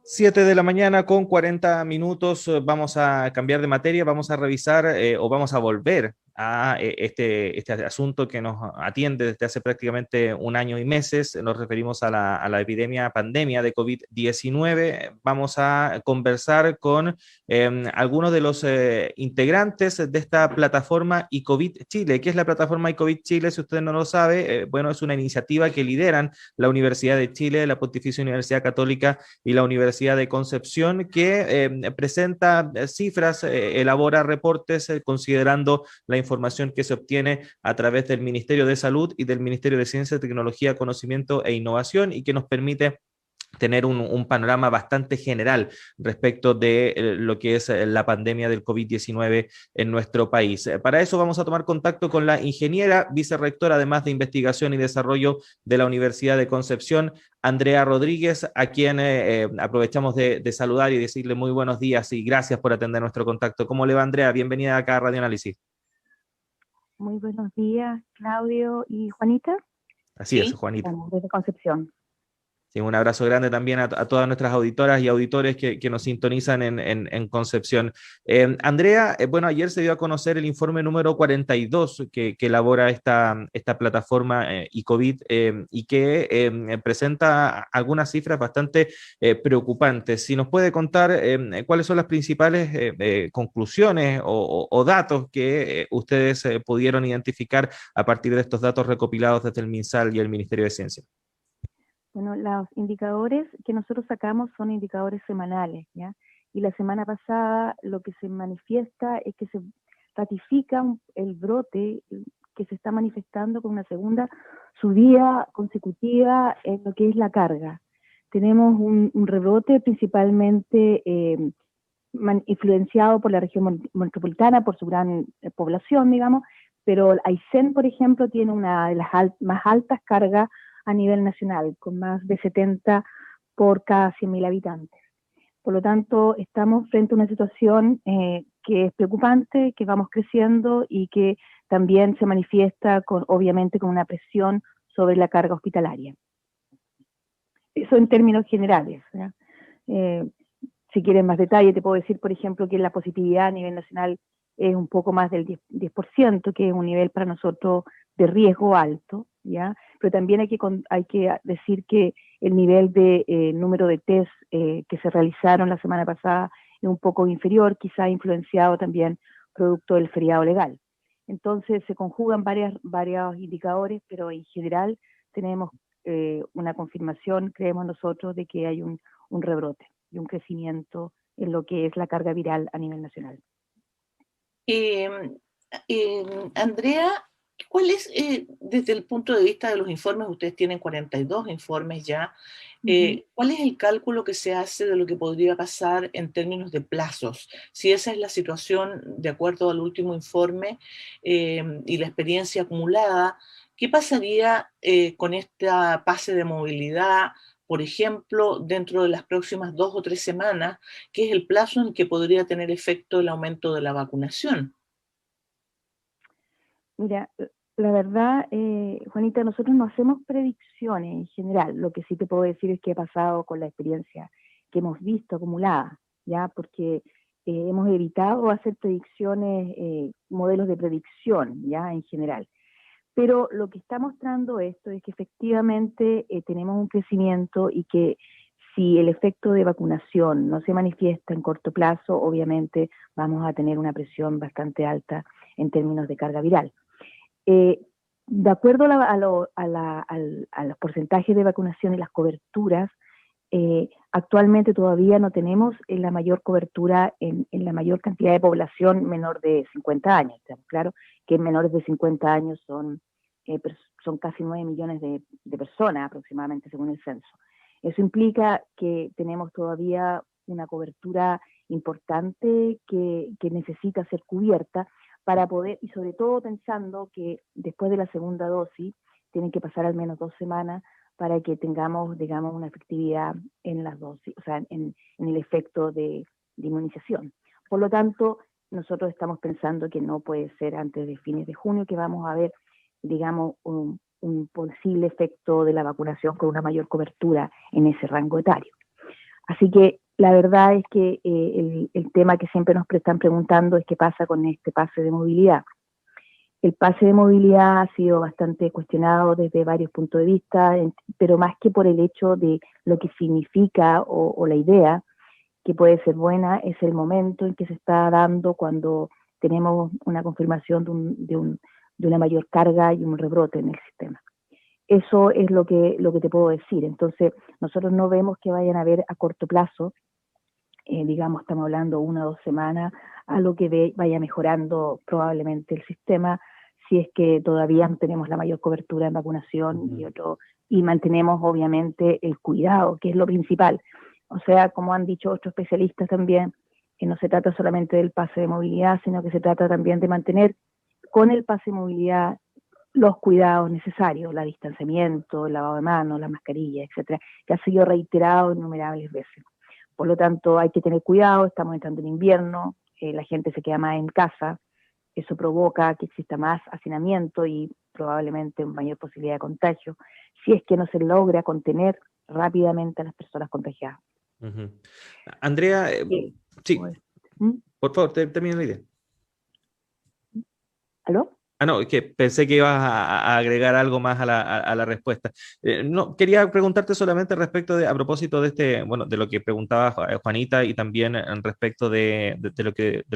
7 de la mañana con 40 minutos. Vamos a cambiar de materia, vamos a revisar o vamos a volver a este asunto que nos atiende desde hace prácticamente un año y meses. Nos referimos a la epidemia, pandemia de COVID-19. Vamos a conversar con algunos de los integrantes de esta plataforma iCovid Chile. ¿Qué es la plataforma iCovid Chile? Si usted no lo sabe, bueno, es una iniciativa que lideran la Universidad de Chile, la Pontificia Universidad Católica y la Universidad de Concepción, que presenta cifras, elabora reportes considerando la información que se obtiene a través del Ministerio de Salud y del Ministerio de Ciencia, Tecnología, Conocimiento e Innovación, y que nos permite tener un panorama bastante general respecto de lo que es la pandemia del COVID-19 en nuestro país. Para eso vamos a tomar contacto con la ingeniera vicerrectora, además de investigación y desarrollo de la Universidad de Concepción, Andrea Rodríguez, a quien aprovechamos de saludar y decirle muy buenos días y gracias por atender nuestro contacto. ¿Cómo le va, Andrea? Bienvenida acá a Radio Análisis. Muy buenos días, Claudio y Juanita. Así es, Sí, Juanita. estamos desde Concepción. Sí, un abrazo grande también a todas nuestras auditoras y auditores que nos sintonizan en Concepción. Andrea, bueno, ayer se dio a conocer el informe número 42 que elabora esta plataforma iCovid y que presenta algunas cifras bastante preocupantes. Si nos puede contar cuáles son las principales conclusiones o datos que ustedes pudieron identificar a partir de estos datos recopilados desde el MinSal y el Ministerio de Ciencia. Bueno, los indicadores que nosotros sacamos son indicadores semanales, ¿ya? Y la semana pasada lo que se manifiesta es que se ratifica el brote que se está manifestando con una segunda subida consecutiva en lo que es la carga. Tenemos un rebrote principalmente influenciado por la región metropolitana, por su gran población, digamos, pero Aysén, por ejemplo, tiene una de las más altas cargas a nivel nacional, con más de 70 por cada 100.000 habitantes. Por lo tanto, estamos frente a una situación que es preocupante, que vamos creciendo y que también se manifiesta obviamente con una presión sobre la carga hospitalaria. Eso en términos generales. Si quieren más detalle, te puedo decir, por ejemplo, que la positividad a nivel nacional es un poco más del 10%, que es un nivel para nosotros de riesgo alto, ¿ya? Pero también hay que decir que el nivel de número de test que se realizaron la semana pasada es un poco inferior, quizá influenciado también producto del feriado legal. Entonces se conjugan varios indicadores, pero en general tenemos una confirmación, creemos nosotros, de que hay un rebrote y un crecimiento en lo que es la carga viral a nivel nacional. Andrea, ¿cuál es, desde el punto de vista de los informes, ustedes tienen 42 informes ya, ¿cuál es el cálculo que se hace de lo que podría pasar en términos de plazos? Si esa es la situación, de acuerdo al último informe y la experiencia acumulada, ¿qué pasaría con esta pase de movilidad, por ejemplo, dentro de las próximas 2 o 3 semanas, que es el plazo en que podría tener efecto el aumento de la vacunación? Mira, la verdad, Juanita, nosotros no hacemos predicciones en general. Lo que sí te puedo decir es que ha pasado con la experiencia que hemos visto acumulada, ¿ya? Porque hemos evitado hacer predicciones, modelos de predicción, ¿ya? En general. Pero lo que está mostrando esto es que efectivamente tenemos un crecimiento y que si el efecto de vacunación no se manifiesta en corto plazo, obviamente vamos a tener una presión bastante alta en términos de carga viral. De acuerdo a los porcentajes de vacunación y las coberturas, actualmente todavía no tenemos la mayor cobertura en la mayor cantidad de población menor de 50 años. Claro que menores de 50 años son casi 9 millones de personas aproximadamente según el censo. Eso implica que tenemos todavía una cobertura importante que necesita ser cubierta para poder, y sobre todo pensando que después de la segunda dosis tienen que pasar al menos 2 semanas para que tengamos, digamos, una efectividad en las dosis, o sea, en el efecto de inmunización. Por lo tanto, nosotros estamos pensando que no puede ser antes de fines de junio que vamos a ver, digamos, un posible efecto de la vacunación con una mayor cobertura en ese rango etario. Así que la verdad es que el tema que siempre nos están preguntando es qué pasa con este pase de movilidad. El pase de movilidad ha sido bastante cuestionado desde varios puntos de vista, pero más que por el hecho de lo que significa o la idea, que puede ser buena, es el momento en que se está dando cuando tenemos una confirmación de una mayor carga y un rebrote en el sistema. Eso es lo que te puedo decir. Entonces, nosotros no vemos que vayan a haber a corto plazo, digamos, estamos hablando 1 o 2 semanas, a lo que vaya mejorando probablemente el sistema, si es que todavía no tenemos la mayor cobertura en vacunación y mantenemos obviamente el cuidado, que es lo principal. O sea, como han dicho otros especialistas también, que no se trata solamente del pase de movilidad, sino que se trata también de mantener con el pase de movilidad los cuidados necesarios, el distanciamiento, el lavado de manos, la mascarilla, etcétera, que ha sido reiterado innumerables veces. Por lo tanto, hay que tener cuidado, estamos entrando en invierno, la gente se queda más en casa, eso provoca que exista más hacinamiento y probablemente mayor posibilidad de contagio, si es que no se logra contener rápidamente a las personas contagiadas. Andrea, sí, ¿Mm? por favor, termina la idea. ¿Aló? No, es que pensé que ibas a agregar algo más a la respuesta. No, quería preguntarte solamente respecto a propósito de bueno, de lo que preguntaba Juanita y también respecto de lo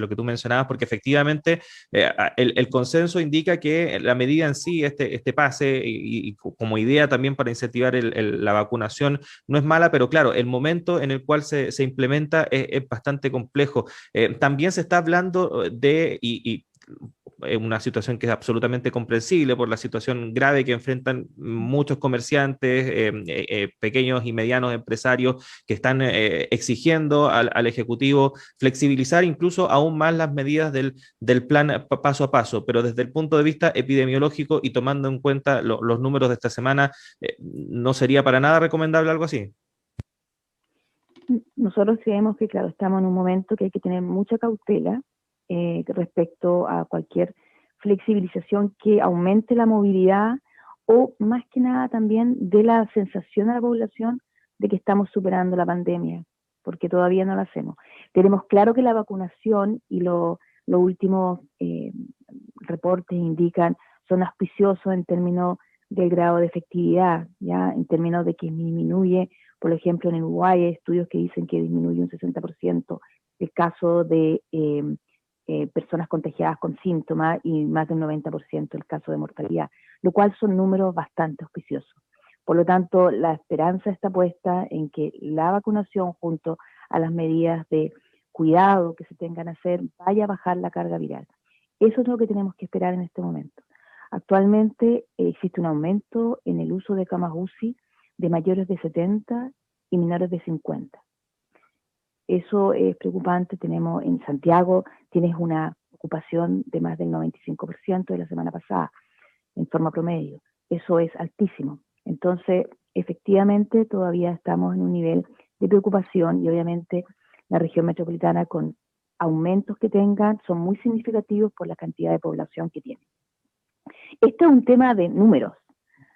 que tú mencionabas, porque efectivamente el consenso indica que la medida en sí, este pase y como idea también para incentivar la vacunación no es mala, pero claro, el momento en el cual se implementa es bastante complejo. También se está hablando de una situación que es absolutamente comprensible por la situación grave que enfrentan muchos comerciantes, pequeños y medianos empresarios que están exigiendo al Ejecutivo flexibilizar incluso aún más las medidas del plan paso a paso, pero desde el punto de vista epidemiológico y tomando en cuenta los números de esta semana, ¿no sería para nada recomendable algo así? Nosotros creemos que, claro, estamos en un momento que hay que tener mucha cautela respecto a cualquier flexibilización que aumente la movilidad o más que nada también de la sensación a la población de que estamos superando la pandemia, porque todavía no lo hacemos. Tenemos claro que la vacunación y los últimos reportes indican son auspiciosos en términos del grado de efectividad, ya en términos de que disminuye, por ejemplo, en Uruguay hay estudios que dicen que disminuye un 60% el caso de personas contagiadas con síntomas y más del 90% el caso de mortalidad, lo cual son números bastante auspiciosos. Por lo tanto, la esperanza está puesta en que la vacunación junto a las medidas de cuidado que se tengan que hacer vaya a bajar la carga viral. Eso es lo que tenemos que esperar en este momento. Actualmente existe un aumento en el uso de camas UCI de mayores de 70 y menores de 50. Eso es preocupante. Tenemos en Santiago, tienes una ocupación de más del 95% de la semana pasada, en forma promedio. Eso es altísimo. Entonces, efectivamente, todavía estamos en un nivel de preocupación y obviamente la región metropolitana con aumentos que tengan son muy significativos por la cantidad de población que tiene. Esto es un tema de números.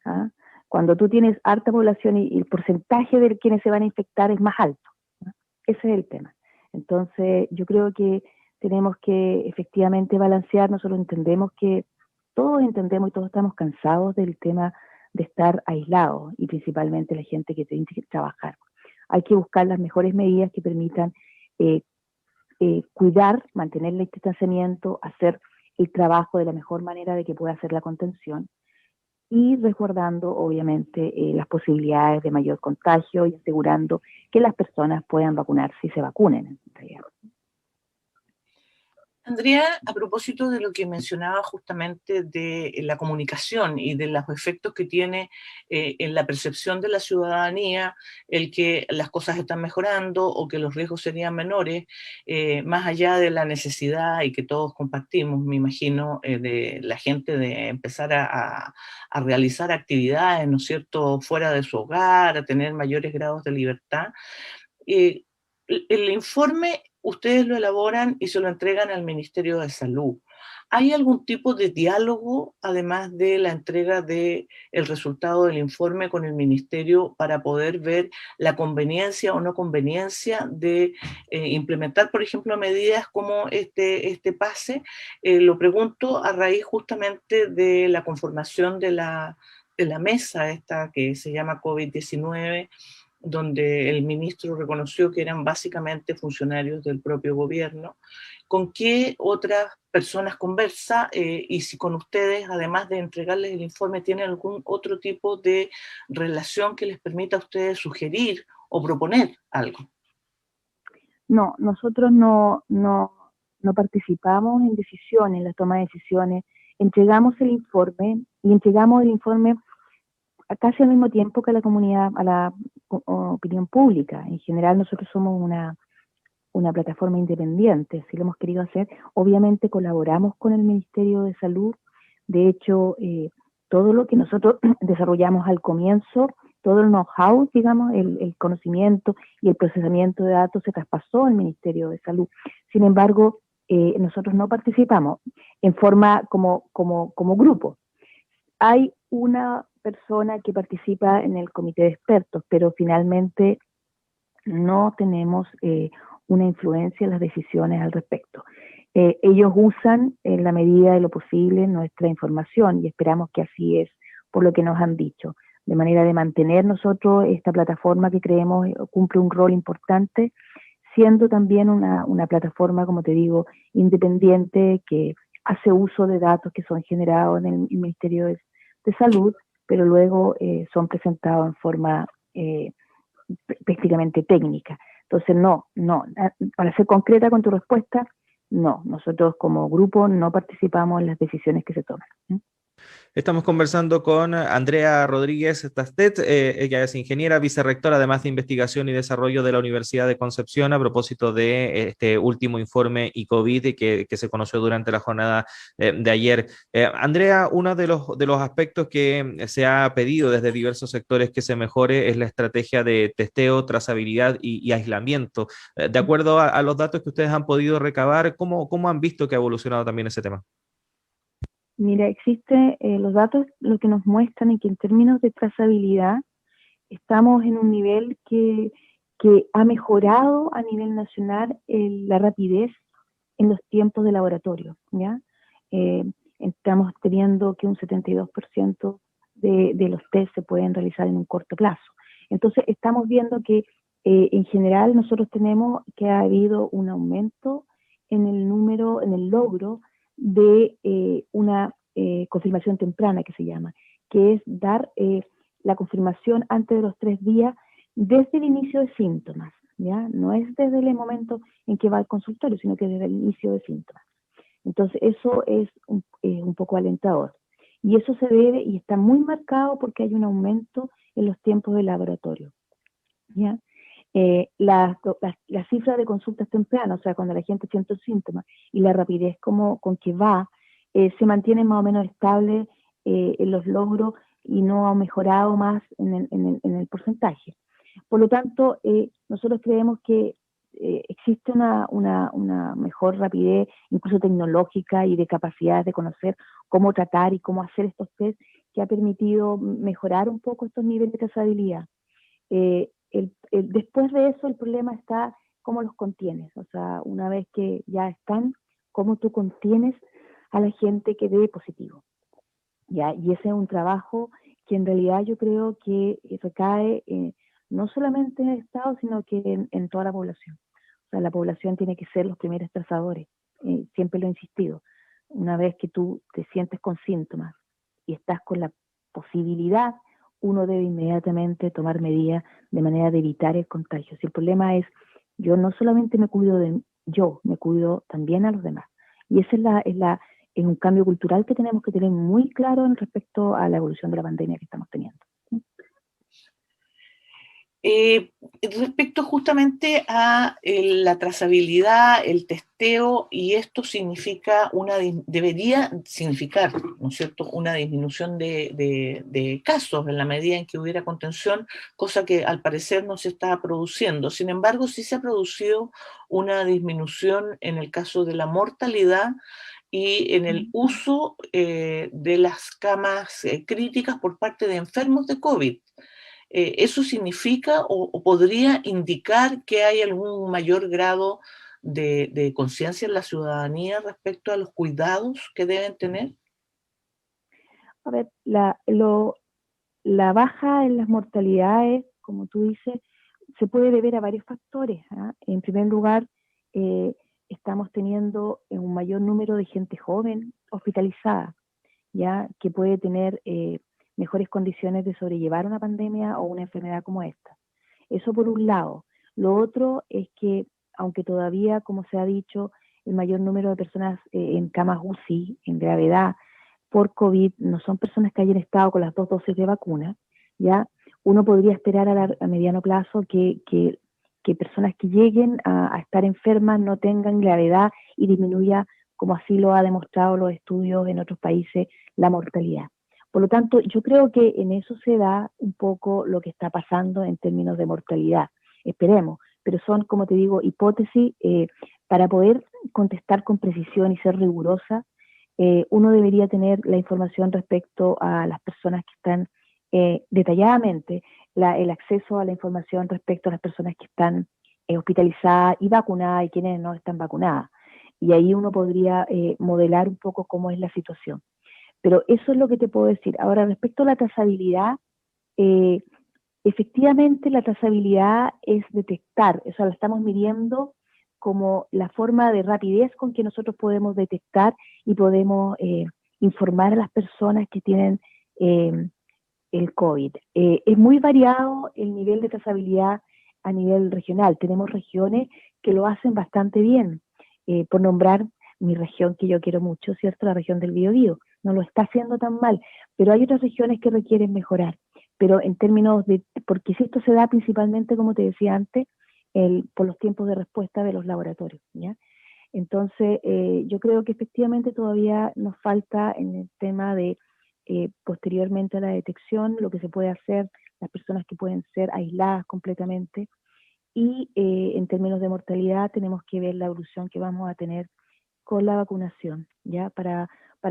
¿Ah? Cuando tú tienes alta población y el porcentaje de quienes se van a infectar es más alto. ¿Ah? Ese es el tema. Entonces, yo creo que tenemos que efectivamente balancear. Nosotros entendemos que todos entendemos y todos estamos cansados del tema de estar aislados y principalmente la gente que tiene que trabajar. Hay que buscar las mejores medidas que permitan cuidar, mantener el distanciamiento, hacer el trabajo de la mejor manera de que pueda hacer la contención y resguardando obviamente las posibilidades de mayor contagio y asegurando que las personas puedan vacunarse y se vacunen en realidad. Andrea, a propósito de lo que mencionaba justamente de la comunicación y de los efectos que tiene en la percepción de la ciudadanía, el que las cosas están mejorando o que los riesgos serían menores, más allá de la necesidad y que todos compartimos, me imagino, de la gente de empezar a realizar actividades, ¿no es cierto?, fuera de su hogar, a tener mayores grados de libertad. El informe ustedes lo elaboran y se lo entregan al Ministerio de Salud. ¿Hay algún tipo de diálogo, además de la entrega del resultado del informe con el ministerio, para poder ver la conveniencia o no conveniencia de implementar, por ejemplo, medidas como este pase? Lo pregunto a raíz justamente de la conformación de la mesa esta que se llama COVID-19, donde el ministro reconoció que eran básicamente funcionarios del propio gobierno. ¿Con qué otras personas conversa? Y si con ustedes, además de entregarles el informe, tienen algún otro tipo de relación que les permita a ustedes sugerir o proponer algo. No, nosotros no participamos en decisiones, en la toma de decisiones. Entregamos el informe y entregamos el informe casi al mismo tiempo que a la comunidad, a la opinión pública. En general nosotros somos una plataforma independiente, si lo hemos querido hacer. Obviamente colaboramos con el Ministerio de Salud. De hecho, todo lo que nosotros desarrollamos al comienzo, todo el know-how, digamos, el conocimiento y el procesamiento de datos se traspasó al Ministerio de Salud. Sin embargo, nosotros no participamos en forma como grupo. Hay una persona que participa en el comité de expertos, pero finalmente no tenemos una influencia en las decisiones al respecto. Ellos usan en la medida de lo posible nuestra información y esperamos que así es por lo que nos han dicho, de manera de mantener nosotros esta plataforma que creemos cumple un rol importante, siendo también una plataforma, como te digo, independiente que hace uso de datos que son generados en el Ministerio de Salud, pero luego son presentados en forma prácticamente técnica. Entonces, no, para ser concreta con tu respuesta, no, nosotros como grupo no participamos en las decisiones que se toman. Estamos conversando con Andrea Rodríguez Tastet, ella es ingeniera, vicerrectora además de investigación y desarrollo de la Universidad de Concepción, a propósito de este último informe ICOVID que se conoció durante la jornada de ayer. Andrea, uno de los aspectos que se ha pedido desde diversos sectores que se mejore es la estrategia de testeo, trazabilidad y aislamiento. De acuerdo a los datos que ustedes han podido recabar, ¿cómo han visto que ha evolucionado también ese tema? Mira, los datos lo que nos muestran es que en términos de trazabilidad estamos en un nivel que ha mejorado a nivel nacional la rapidez en los tiempos de laboratorio, ¿ya? Estamos teniendo que un 72% de los test se pueden realizar en un corto plazo. Entonces, estamos viendo que en general nosotros tenemos que ha habido un aumento en el logro de una confirmación temprana que se llama, que es dar la confirmación antes de los 3 días desde el inicio de síntomas, ¿ya? No es desde el momento en que va al consultorio, sino que desde el inicio de síntomas. Entonces eso es un poco alentador. Y eso se debe y está muy marcado porque hay un aumento en los tiempos de laboratorio, ¿ya? La cifra de consultas tempranas, o sea, cuando la gente siente síntomas y la rapidez con que va, se mantiene más o menos estable en los logros y no ha mejorado más en el porcentaje. Por lo tanto, nosotros creemos que existe una mejor rapidez, incluso tecnológica y de capacidad de conocer cómo tratar y cómo hacer estos test, que ha permitido mejorar un poco estos niveles de trazabilidad. Después de eso, el problema está cómo los contienes. O sea, una vez que ya están, cómo tú contienes a la gente que dé positivo. ¿Ya? Y ese es un trabajo que en realidad yo creo que recae no solamente en el Estado, sino que en toda la población. O sea, la población tiene que ser los primeros trazadores. Siempre lo he insistido. Una vez que tú te sientes con síntomas y estás con la posibilidad, uno debe inmediatamente tomar medidas de manera de evitar el contagio. Si el problema es, yo no solamente me cuido me cuido también a los demás. Y esa es un cambio cultural que tenemos que tener muy claro en respecto a la evolución de la pandemia que estamos teniendo. Respecto justamente a la trazabilidad, el testeo, y esto debería significar, ¿no es cierto?, una disminución de casos en la medida en que hubiera contención, cosa que al parecer no se está produciendo. Sin embargo, sí se ha producido una disminución en el caso de la mortalidad y en el uso de las camas críticas por parte de enfermos de COVID. ¿Eso significa o podría indicar que hay algún mayor grado de conciencia en la ciudadanía respecto a los cuidados que deben tener? A ver, la baja en las mortalidades, como tú dices, se puede deber a varios factores, ¿ah? En primer lugar, estamos teniendo un mayor número de gente joven hospitalizada, ya que puede tener mejores condiciones de sobrellevar una pandemia o una enfermedad como esta. Eso por un lado. Lo otro es que, aunque todavía, como se ha dicho, el mayor número de personas en camas UCI, en gravedad, por COVID, no son personas que hayan estado con las 2 dosis de vacuna, ¿ya? Uno podría esperar a mediano plazo que personas que lleguen a estar enfermas no tengan gravedad y disminuya, como así lo ha demostrado los estudios en otros países, la mortalidad. Por lo tanto, yo creo que en eso se da un poco lo que está pasando en términos de mortalidad. Esperemos, pero son, como te digo, hipótesis. Para poder contestar con precisión y ser rigurosa, uno debería tener la información respecto a las personas que están detalladamente, el acceso a la información respecto a las personas que están hospitalizadas y vacunadas y quienes no están vacunadas. Y ahí uno podría modelar un poco cómo es la situación. Pero eso es lo que te puedo decir. Ahora, respecto a la trazabilidad, efectivamente la trazabilidad es detectar, o sea, la estamos midiendo como la forma de rapidez con que nosotros podemos detectar y podemos informar a las personas que tienen el COVID. Es muy variado el nivel de trazabilidad a nivel regional. Tenemos regiones que lo hacen bastante bien. Por nombrar mi región que yo quiero mucho, ¿cierto? La región del Biobío. No lo está haciendo tan mal, pero hay otras regiones que requieren mejorar. Pero en términos de, porque si esto se da principalmente, como te decía antes, por los tiempos de respuesta de los laboratorios, ¿ya? Entonces, yo creo que efectivamente todavía nos falta en el tema de, posteriormente a la detección, lo que se puede hacer, las personas que pueden ser aisladas completamente, y en términos de mortalidad tenemos que ver la evolución que vamos a tener con la vacunación, ¿ya? Para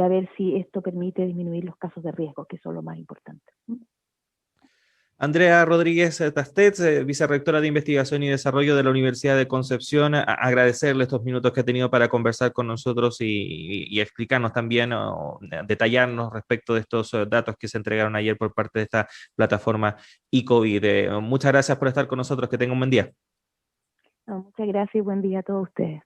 ver si esto permite disminuir los casos de riesgo, que son lo más importante. Andrea Rodríguez Tastets, vicerrectora de Investigación y Desarrollo de la Universidad de Concepción, agradecerle estos minutos que ha tenido para conversar con nosotros y explicarnos también o detallarnos respecto de estos datos que se entregaron ayer por parte de esta plataforma eCovid. Muchas gracias por estar con nosotros, que tengan un buen día. No, muchas gracias y buen día a todos ustedes.